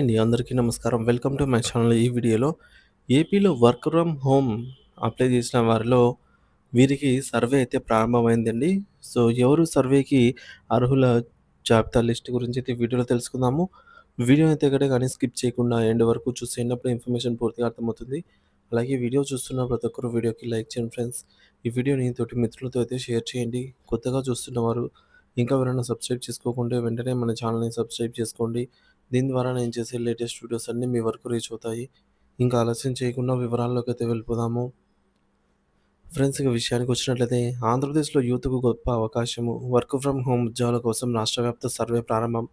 అందరికీ నమస్కారం. Welcome to my channel. ఈ వీడియోలో ఏపీలో వర్క్ ఫ్రమ్ హోమ్ అప్లై చేసిన వారిలో వీరికి సర్వే అయితే ప్రారంభమైందండి. సో, ఎవరు సర్వేకి అర్హుల జాబితా లిస్ట్ గురించి అయితే వీడియోలో తెలుసుకుందాము. వీడియోని అయితే ఎక్కడ గాని స్కిప్ చేయకుండా ఎండ్ వరకు చూసేయండి. అప్పుడు ఇన్ఫర్మేషన్ పూర్తిగా అర్థమవుతుంది. అలాగే వీడియో చూస్తున్న ప్రతి ఒక్కరు వీడియోకి లైక్ చేయండి ఫ్రెండ్స్. ఈ వీడియోని తోటి మిత్రులతో అయితే షేర్ చేయండి. కొత్తగా చూస్తున్నవారు ఇంకా ఎవరైనా సబ్స్క్రైబ్ చేసుకోకుంటే వెంటనే మన ఛానల్‌ని సబ్స్క్రైబ్ చేసుకోండి. దీని ద్వారా నేను చేసే లేటెస్ట్ వీడియోస్ అన్నీ మీ వరకు రీచ్ అవుతాయి. ఇంకా ఆలస్యం చేయకుండా వివరాల్లోకైతే వెళ్ళిపోదాము. ఫ్రెండ్స్, ఇక విషయానికి వచ్చినట్లయితే ఆంధ్రప్రదేశ్‌లో యూత్‌కు గొప్ప అవకాశము. వర్క్ ఫ్రమ్ హోమ్ ఉద్యోగాల కోసం రాష్ట్ర వ్యాప్త సర్వే ప్రారంభం.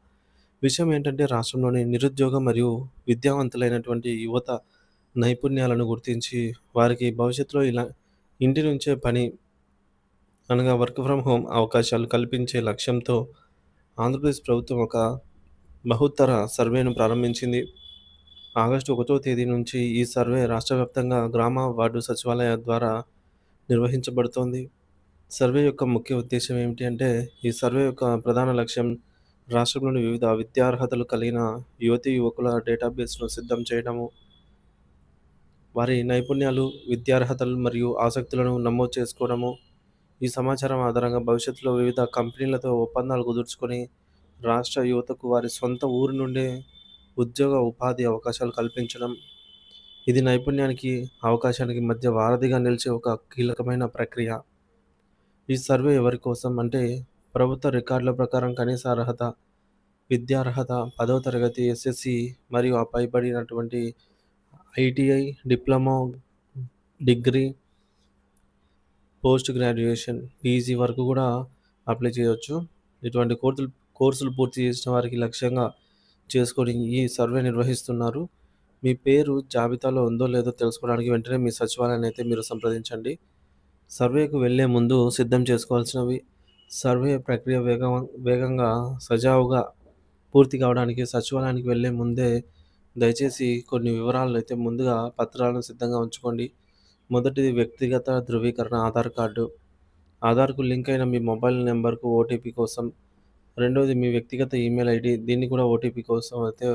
విషయం ఏంటంటే రాష్ట్రంలోని నిరుద్యోగ మరియు విద్యావంతులైనటువంటి యువత నైపుణ్యాలను గుర్తించి వారికి భవిష్యత్తులో ఇలా ఇంటి నుంచే పని అనగా వర్క్ ఫ్రమ్ హోమ్ అవకాశాలు కల్పించే లక్ష్యంతో ఆంధ్రప్రదేశ్ ప్రభుత్వం ఒక బహుత్తర సర్వేను ప్రారంభించింది. ఆగస్టు 1వ తేదీ నుంచి ఈ సర్వే రాష్ట్ర వ్యాప్తంగా గ్రామ, వార్డు సచివాలయాల ద్వారా నిర్వహించబడుతోంది. సర్వే యొక్క ముఖ్య ఉద్దేశ్యం ఏమిటి అంటే, ఈ సర్వే యొక్క ప్రధాన లక్ష్యం రాష్ట్రంలోని వివిధ విద్యార్హతలు కలిగిన యువతీ యువకుల డేటాబేస్‌ను సిద్ధం చేయడము. వారి నైపుణ్యాలు, విద్యార్హతలు మరియు ఆసక్తులను నమోదు చేసుకోవడము. ఈ సమాచారం ఆధారంగా భవిష్యత్తులో వివిధ కంపెనీలతో ఒప్పందాలు కుదుర్చుకొని రాష్ట్ర యువతకు వారి సొంత ఊరు నుండే ఉద్యోగ, ఉపాధి అవకాశాలు కల్పించడం. ఇది నైపుణ్యానికి, అవకాశానికి మధ్య వారధిగా నిలిచే ఒక కీలకమైన ప్రక్రియ. ఈ సర్వే ఎవరి కోసం అంటే, ప్రభుత్వ రికార్డుల ప్రకారం కనీస అర్హత, విద్యా అర్హత 10వ తరగతి ఎస్ఎస్సి మరియు ఆ పైబడినటువంటి ITI, diploma, degree, post graduation, PG వరకు కూడా అప్లై చేయొచ్చు. ఇటువంటి కోర్సులు పూర్తి చేసిన వారికి లక్ష్యంగా చేసుకొని ఈ సర్వే నిర్వహిస్తున్నారు. మీ పేరు జాబితాలో ఉందో లేదో తెలుసుకోవడానికి వెంటనే మీ సచివాలయాన్ని అయితే మీరు సంప్రదించండి. సర్వేకు వెళ్ళే ముందు సిద్ధం చేసుకోవాల్సినవి: సర్వే ప్రక్రియ వేగంగా, సజావుగా పూర్తి కావడానికి సచివాలయానికి వెళ్ళే ముందే దయచేసి కొన్ని వివరాలను అయితే ముందుగా పత్రాలను సిద్ధంగా ఉంచుకోండి. మొదటిది వ్యక్తిగత ధృవీకరణ ఆధార్ కార్డు. ఆధార్‌కు లింక్ అయిన మీ మొబైల్ నంబర్‌కు ఓటీపీ కోసం. రెండోది మీ వ్యక్తిగత ఈమెయిల్ ఐడీ. దీన్ని కూడా ఓటీపీ కోసం అయితే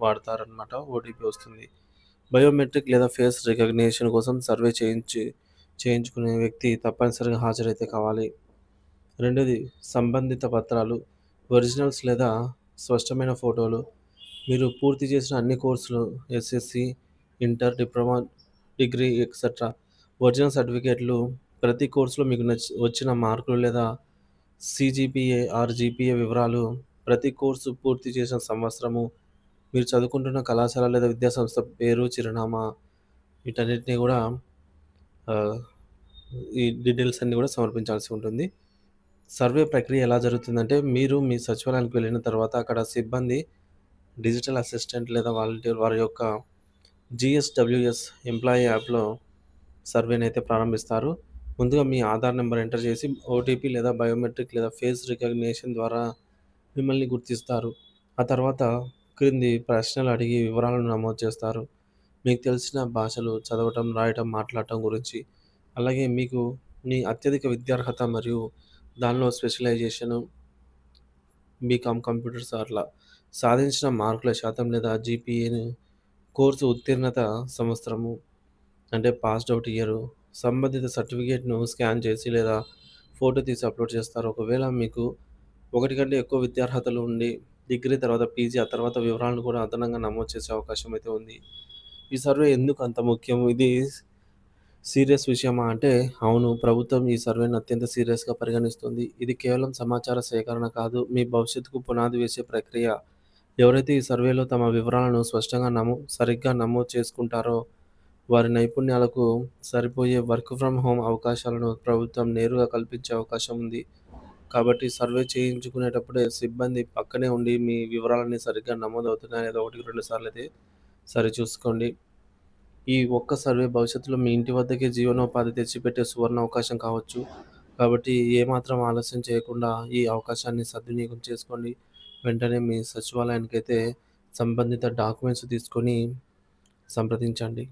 వాడతారనమాట. ఓటీపీ వస్తుంది. బయోమెట్రిక్ లేదా ఫేస్ రికగ్నిషన్ కోసం సర్వే చేయించుకునే వ్యక్తి తప్పనిసరిగా హాజరైతే కావాలి. రెండోది సంబంధిత పత్రాలు, ఒరిజినల్స్ లేదా స్పష్టమైన ఫోటోలు. మీరు పూర్తి చేసిన అన్ని కోర్సులు SSC, inter, diploma, degree etcetera original సర్టిఫికేట్లు, ప్రతి కోర్సులో మీకు వచ్చిన మార్కులు లేదా సీజీపీఏ ఆర్ జీపీఏ వివరాలు, ప్రతి కోర్సు పూర్తి చేసిన సంవత్సరము, మీరు చదువుకుంటున్న కళాశాల లేదా విద్యాసంస్థ పేరు, చిరునామా, వీటన్నిటిని కూడా ఆహ్, ఈ డీటెయిల్స్ అన్నీ కూడా సమర్పించాల్సి ఉంటుంది. సర్వే ప్రక్రియ ఎలా జరుగుతుందంటే, మీరు మీ సచివాలయానికి వెళ్ళిన తర్వాత అక్కడ సిబ్బంది, డిజిటల్ అసిస్టెంట్ లేదా వాలంటీర్ వారి యొక్క జీఎస్‌డబ్ల్యూఎస్ ఎంప్లాయీ యాప్‌లో సర్వేనైతే ప్రారంభిస్తారు. ముందుగా మీ ఆధార్ నంబర్ ఎంటర్ చేసి ఓటీపీ లేదా బయోమెట్రిక్ లేదా ఫేస్ రికగ్నిషన్ ద్వారా మిమ్మల్ని గుర్తిస్తారు. ఆ తర్వాత క్రింది ప్రశ్నలు అడిగి వివరాలను నమోదు చేస్తారు. మీకు తెలిసిన భాషలు చదవటం, రాయటం, మాట్లాడటం గురించి. అలాగే మీకు మీ అత్యధిక విద్యార్హత మరియు దానిలో స్పెషలైజేషను, బీకామ్ కంప్యూటర్స్ అట్లా సాధించిన మార్కుల శాతం లేదా జీపీఏని, కోర్సు ఉత్తీర్ణత సంవత్సరము అంటే పాస్డ్ అవుట్ ఇయరు, సంబంధిత సర్టిఫికేట్‌ను స్కాన్ చేసి లేదా ఫోటో తీసి అప్‌లోడ్ చేస్తారు. ఒకవేళ మీకు ఒకటి కంటే ఎక్కువ విద్యార్హతలు ఉండి, డిగ్రీ తర్వాత పీజీ, ఆ తర్వాత వివరాలను కూడా అదనంగా నమోదు చేసే అవకాశం అయితే ఉంది. ఈ సర్వే ఎందుకు అంత ముఖ్యం? ఇది సీరియస్ విషయమా అంటే, అవును, ప్రభుత్వం ఈ సర్వేను అత్యంత సీరియస్‌గా పరిగణిస్తుంది. ఇది కేవలం సమాచార సేకరణ కాదు, మీ భవిష్యత్తుకు పునాది వేసే ప్రక్రియ. ఎవరైతే ఈ సర్వేలో తమ వివరాలను స్పష్టంగా సరిగ్గా నమోదు చేసుకుంటారో, వారి నైపుణ్యాలకు సరిపోయే వర్క్ ఫ్రమ్ హోమ్ అవకాశాలను ప్రభుత్వం నేరుగా కల్పించే అవకాశం ఉంది. కాబట్టి సర్వే చేయించుకునేటప్పుడే సిబ్బంది పక్కనే ఉండి మీ వివరాలన్నీ సరిగ్గా నమోదవుతున్నాయా లేదా ఒకటికి 2 సార్లయితే సరిచూసుకోండి. ఈ ఒక్క సర్వే భవిష్యత్తులో మీ ఇంటి వద్దకే జీవనోపాధి తెచ్చిపెట్టే సువర్ణ అవకాశం కావచ్చు. కాబట్టి ఏమాత్రం ఆలస్యం చేయకుండా ఈ అవకాశాన్ని సద్వినియోగం చేసుకోండి. వెంటనే మీ సచివాలయానికైతే సంబంధిత డాక్యుమెంట్స్ తీసుకొని సంప్రదించండి.